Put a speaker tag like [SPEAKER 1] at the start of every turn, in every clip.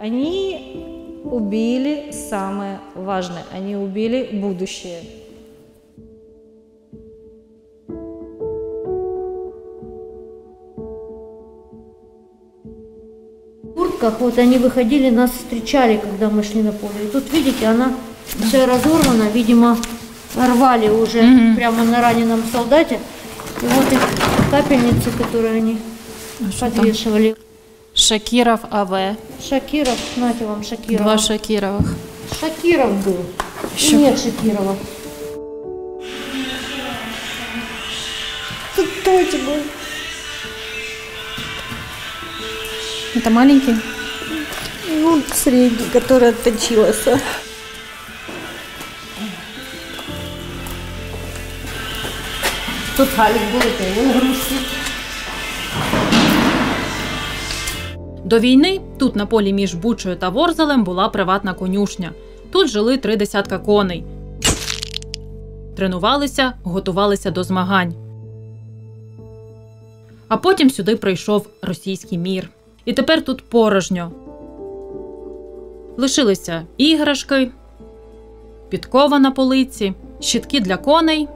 [SPEAKER 1] Они убили самое важное, они убили будущее. В куртках, вот они выходили, нас встречали, когда мы шли на поле. И тут, видите, она вся разорвана, видимо, рвали уже прямо на раненом солдате. И вот их капельницы, которые они подвешивали.
[SPEAKER 2] Шакиров АВ.
[SPEAKER 1] Шакиров, знаете вам, Шакиров.
[SPEAKER 2] Два Шакировых.
[SPEAKER 1] Шакиров был. И нет Шакирова. Тут Тоти был.
[SPEAKER 2] Это маленький?
[SPEAKER 1] Ну, средний, который отточился. Тут Галик был, это его игрушки.
[SPEAKER 2] До війни тут на полі між Бучою та Ворзелем була приватна конюшня. Тут жили 3 десятка коней. Тренувалися, готувалися до змагань. А потім сюди прийшов російський мір. І тепер тут порожньо. Лишилися іграшки, підкова на полиці, щитки для коней,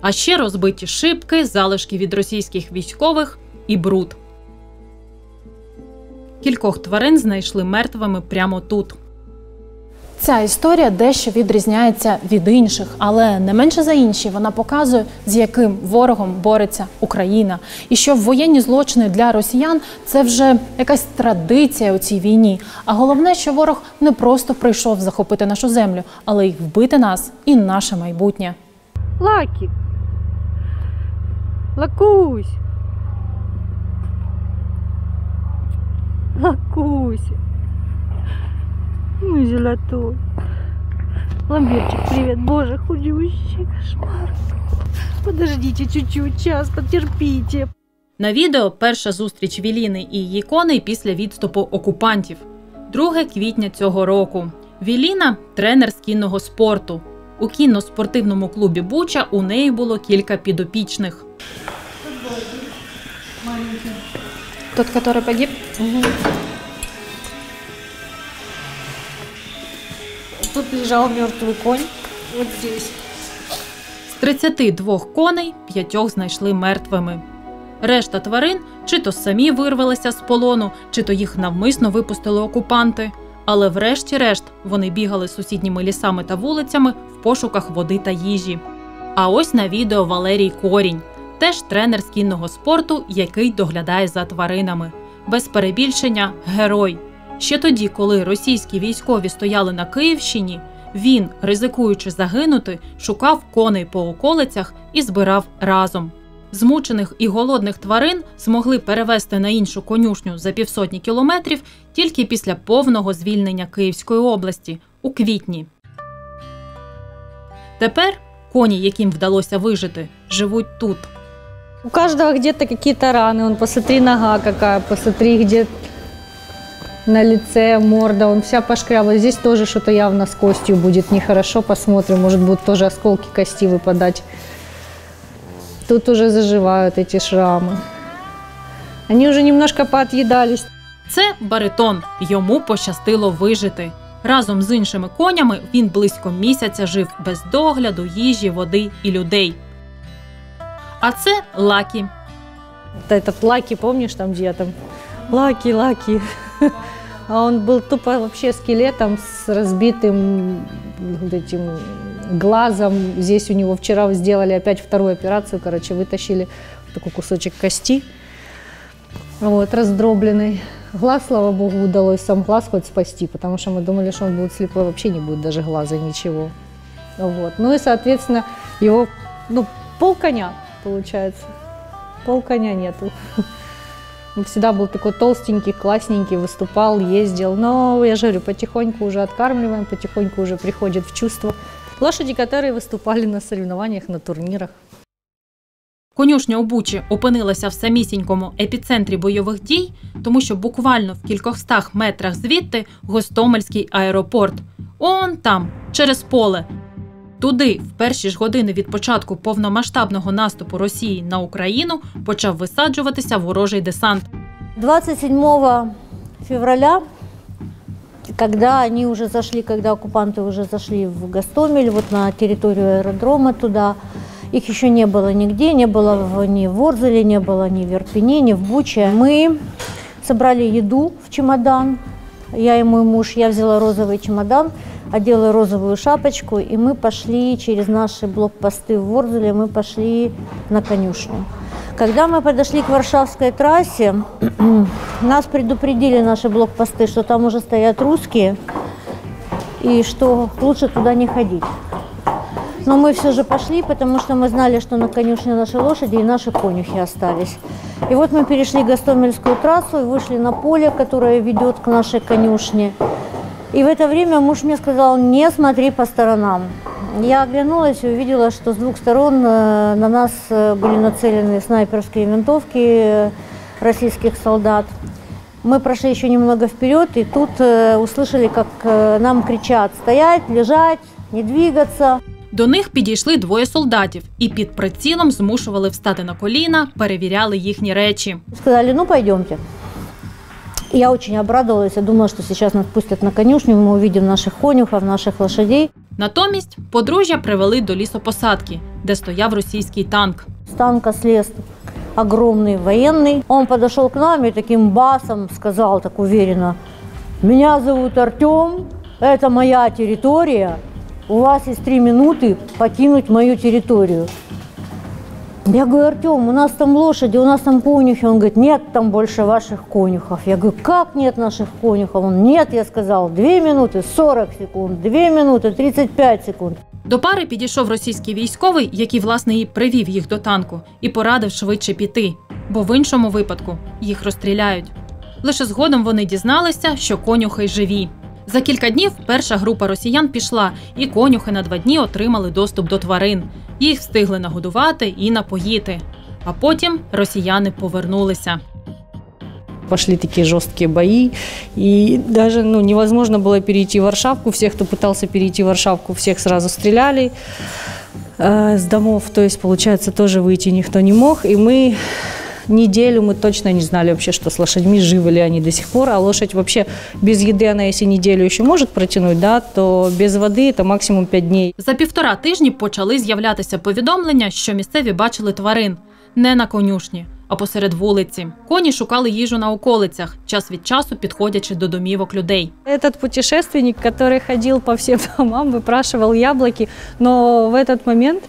[SPEAKER 2] а ще розбиті шибки, залишки від російських військових і бруд. Кількох тварин знайшли мертвими прямо тут.
[SPEAKER 3] Ця історія дещо відрізняється від інших, але не менше за інші вона показує, з яким ворогом бореться Україна. І що воєнні злочини для росіян – це вже якась традиція у цій війні. А головне, що ворог не просто прийшов захопити нашу землю, але й вбити нас і наше майбутнє.
[SPEAKER 1] Лаки. Лакусь. Лакусь. Ну, золотой. Ламберчик, привет. Боже, худющий, кошмар. Подождите чуть-чуть, час, потерпите.
[SPEAKER 2] На відео перша зустріч Віліни і її коней після відступу окупантів. 2 квітня цього року. Віліна – тренер з кінного спорту. У кінно-спортивному клубі «Буча» у неї було кілька підопічних.
[SPEAKER 3] Тот, который погиб?
[SPEAKER 1] Угу. Тут лежал мертвый конь, вот здесь.
[SPEAKER 2] З 32 коней 5 знайшли мертвими. Решта тварин чи то самі вирвалися з полону, чи то їх навмисно випустили окупанти. Але врешті-решт вони бігали сусідніми лісами та вулицями в пошуках води та їжі. А ось на відео Валерій Корінь. Теж тренер з кінного спорту, який доглядає за тваринами. Без перебільшення – герой. Ще тоді, коли російські військові стояли на Київщині, він, ризикуючи загинути, шукав коней по околицях і збирав разом. Змучених і голодних тварин змогли перевезти на іншу конюшню за 500 кілометрів тільки після повного звільнення Київської області у квітні. Тепер коні, яким вдалося вижити, живуть тут.
[SPEAKER 1] У каждого где-то какие-то раны. Вон, посмотри, нога какая, посмотри, где на лице морда, он вся пошкрябла. Здесь тоже что-то явно с костью будет нехорошо. Посмотрим, может, будут тоже осколки кости выпадать. Тут уже заживают эти шрамы. Они уже немножко поотъедались.
[SPEAKER 2] Це Баритон. Йому пощастило вижити. Разом з іншими конями він близько місяця жив без догляду, їжі, води і людей. А це Лакі.
[SPEAKER 1] Этот Лаки, помнишь, там где там? Лаки, Лаки. А он был тупо вообще скелетом с разбитым этим глазом. Здесь у него вчера сделали опять 2-ю операцию, короче, вытащили такой кусочек кости, вот, раздробленный. Глаз, слава богу, удалось сам глаз хоть спасти, потому что мы думали, что он будет слепой, вообще не будет даже глаза, ничего. Вот. Ну и, соответственно, его, полконя, получается. Полконя нету. Он всегда был такой толстенький, классненький, выступал, ездил. Но, я же говорю, потихоньку уже откармливаем, потихоньку уже приходит в чувство. Лошади, которые выступали на соревнованиях, на турнирах.
[SPEAKER 2] Конюшня у Бучі опинилася в самісінькому епіцентрі бойових дій, тому що буквально в кількохстах метрах звідти Гостомельський аеропорт. Он там, через поле. Туди, в перші ж години від початку повномасштабного наступу Росії на Україну, почав висаджуватися ворожий десант.
[SPEAKER 1] 27 февраля Когда они уже зашли, когда оккупанты уже зашли в Гостомель, вот на территорию аэродрома туда, их еще не было нигде, не было ни в Ворзеле, не было ни в Ирпене, ни в Буче. Мы собрали еду в чемодан, я и мой муж, я взяла розовый чемодан, одела розовую шапочку, и мы пошли через наши блокпосты в Ворзеле, мы пошли на конюшню. Когда мы подошли к Варшавской трассе, нас предупредили наши блокпосты, что там уже стоят русские, и что лучше туда не ходить. Но мы все же пошли, потому что мы знали, что на конюшне наши лошади и наши конюхи остались. И вот мы перешли Гостомельскую трассу и вышли на поле, которое ведет к нашей конюшне. И в это время муж мне сказал: не смотри по сторонам. Я оглянулась и увидела, что с двух сторон на нас были нацелены снайперские винтовки российских солдат. Мы прошли еще немного вперед, и тут услышали, как нам кричат: стоять, лежать, не двигаться.
[SPEAKER 2] До них підійшли двоє солдатів і під прицілом змушували встати на коліна, перевіряли їхні речі.
[SPEAKER 1] Сказали: ну пойдемте. Я очень обрадовалась, я думала, что сейчас нас пустят на конюшню, мы увидим наших конюхов, наших лошадей.
[SPEAKER 2] Натомість подружжя привели до лісопосадки, де стояв російський танк.
[SPEAKER 1] С танка слез огромный военный. Он подошел к нам и таким басом сказал так уверенно: меня зовут Артем, это моя территория, у вас есть 3 минуты покинуть мою территорию. Я говорю: Артем, у нас там лошади, у нас там конюхи. Он говорит: нет там больше ваших конюхов. Я говорю: как нет наших конюхов? Он: нет, я сказал, 2 минуты 40 секунд, 2 минуты 35 секунд.
[SPEAKER 2] До пари підійшов російський військовий, який, власне, і привів їх до танку, і порадив швидше піти, бо в іншому випадку їх розстріляють. Лише згодом вони дізналися, що конюхи живі. За кілька днів перша група росіян пішла, і конюхи на 2 дні отримали доступ до тварин. Їх встигли нагодувати і напоїти. А потім росіяни повернулися.
[SPEAKER 4] Пошли такие жесткие бои, и даже невозможно было перейти Варшавку. Всех, кто пытался перейти Варшавку, всех сразу стреляли с домов. То есть, получается, тоже выйти никто не мог. И неделю мы точно не знали вообще, что с лошадьми, живы ли они до сих пор. А лошадь вообще без еды, она если неделю еще может протянуть, да, то без воды это максимум 5 дней.
[SPEAKER 2] За 1,5 тижні почали з'являтися повідомлення, що місцеві бачили тварин. Не на конюшні, а посеред вулиці. Коні шукали їжу на околицях, час від часу підходячи до домівок людей.
[SPEAKER 4] Этот путешественник, который ходил по всем домам, выпрашивал яблоки, но в этот момент,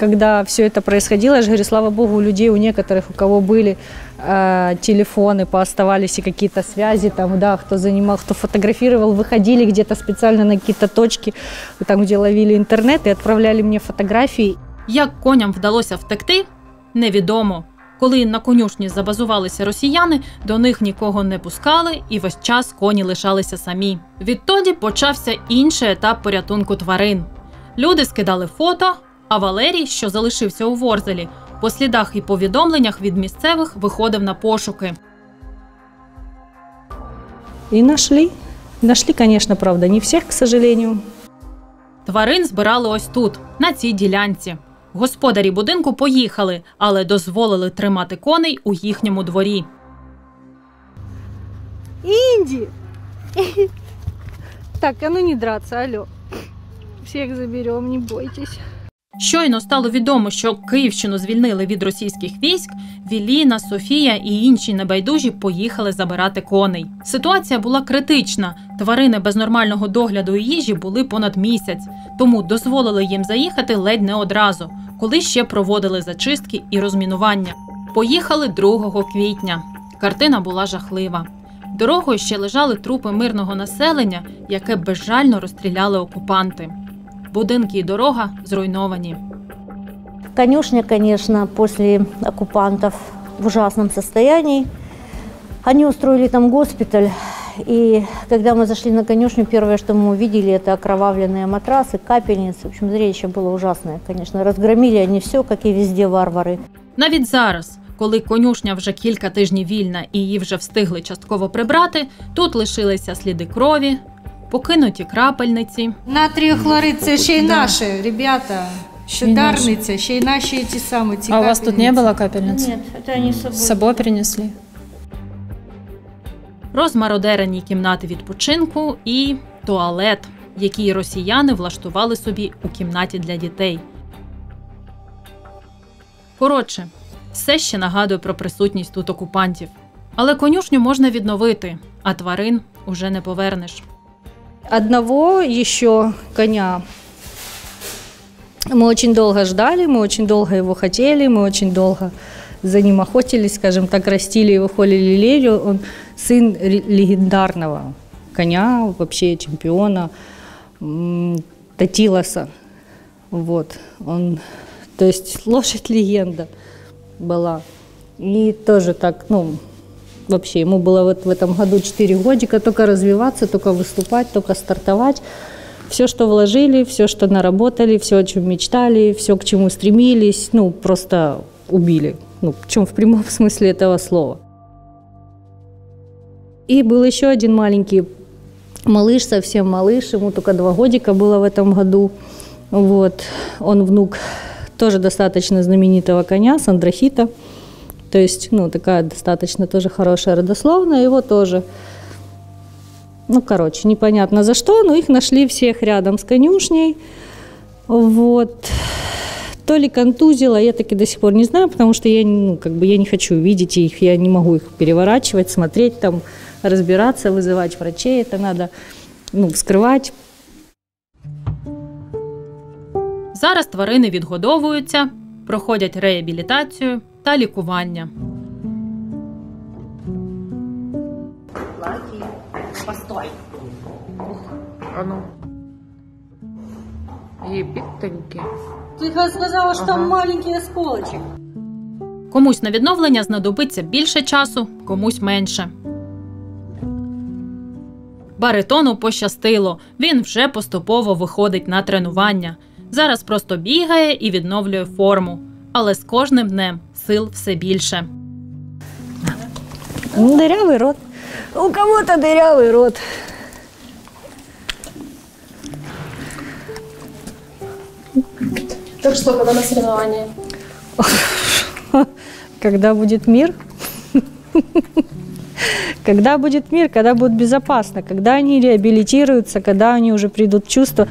[SPEAKER 4] когда все это происходило, я же говорю, слава богу, у людей, у некоторых, у кого были телефоны, пооставались и какие-то связи, там, да, кто занимал, кто фотографировал, выходили где-то специально на какие-то точки, там, где ловили интернет, и отправляли мне фотографии.
[SPEAKER 2] Як коням вдалося втекти, невідомо. Коли на конюшні забазувалися росіяни, до них нікого не пускали і весь час коні лишалися самі. Відтоді почався інший етап порятунку тварин. Люди скидали фото, а Валерій, що залишився у Ворзелі, по слідах і повідомленнях від місцевих виходив на пошуки.
[SPEAKER 4] И нашли. Нашли, конечно, правда, не всех, к сожалению.
[SPEAKER 2] Тварин збирали ось тут, на цій ділянці. Господарі будинку поїхали, але дозволили тримати коней у їхньому дворі.
[SPEAKER 1] Инди! Так, а ну не драться, алло. Всех заберем, не бойтесь.
[SPEAKER 2] Щойно стало відомо, що Київщину звільнили від російських військ, Віліна, Софія і інші небайдужі поїхали забирати коней. Ситуація була критична. Тварини без нормального догляду і їжі були понад місяць, тому дозволили їм заїхати ледь не одразу, коли ще проводили зачистки і розмінування. Поїхали 2 квітня. Картина була жахлива. Дорогою ще лежали трупи мирного населення, яке безжально розстріляли окупанти. Будинки і дорога зруйновані.
[SPEAKER 1] Конюшня, конечно, после оккупантов в ужасном состоянии. Они устроили там госпиталь, и когда мы зашли на конюшню, первое, что мы увидели, это окровавленные матрасы, капельницы. В общем, зрелище было ужасное, конечно. Разгромили они все, как и везде варвары.
[SPEAKER 2] Навіть зараз, коли конюшня вже кілька тижнів вільна і її вже встигли частково прибрати, тут лишилися сліди крові, покинуті крапельниці.
[SPEAKER 5] Натрію хлорид – це ще й наше, ребята. Дарниця, ще й наші ті самі ці.
[SPEAKER 3] А у вас тут не було капельниць?
[SPEAKER 1] Нет, это они с собой.
[SPEAKER 3] С собой принесли?
[SPEAKER 2] розмародерені кімнати відпочинку і туалет, який росіяни влаштували собі у кімнаті для дітей. Коротше, все ще нагадує про присутність тут окупантів. Але конюшню можна відновити, а тварин уже не повернеш.
[SPEAKER 1] Одного еще коня мы очень долго ждали, мы очень долго его хотели, мы очень долго за ним охотились, скажем так, растили его, холили, лелеяли. Он сын легендарного коня, вообще чемпиона Татилоса. Вот. Он, то есть лошадь-легенда была. И тоже так, вообще ему было вот в этом году 4 годика только развиваться, только выступать, только стартовать. Все, что вложили, все, что наработали, все, о чем мечтали, все, к чему стремились, просто убили. Причем в прямом смысле этого слова. И был еще один маленький малыш, совсем малыш, ему только 2 годика было в этом году. Вот. Он внук тоже достаточно знаменитого коня, Сандрахита. То есть, такая достаточно тоже хорошая родословная, его тоже, непонятно за что, но их нашли всех рядом с конюшней. Вот. То ли контузило, я таки до сих пор не знаю, потому что я не хочу видеть их, я не могу их переворачивать, смотреть там, разбираться, вызывать врачей, это надо, вскрывать.
[SPEAKER 2] Зараз тварини відгодовуються, проходять реабілітацію та лікування.
[SPEAKER 6] Лаки, постой. А ну. Ебитоньки.
[SPEAKER 5] Ты сказала, что там маленький осколочек.
[SPEAKER 2] Комусь на відновлення знадобиться більше часу, комусь менше. Баритону пощастило, він вже поступово виходить на тренування. Зараз просто бігає і відновлює форму. Але з кожним днем сил все більше.
[SPEAKER 1] Дырявый рот. У кого-то дырявый рот.
[SPEAKER 3] Так что, когда на соревнования?
[SPEAKER 1] Когда будет мир? Когда будет мир, когда будет безопасно, когда они реабилитируются, когда они уже придут в чувство.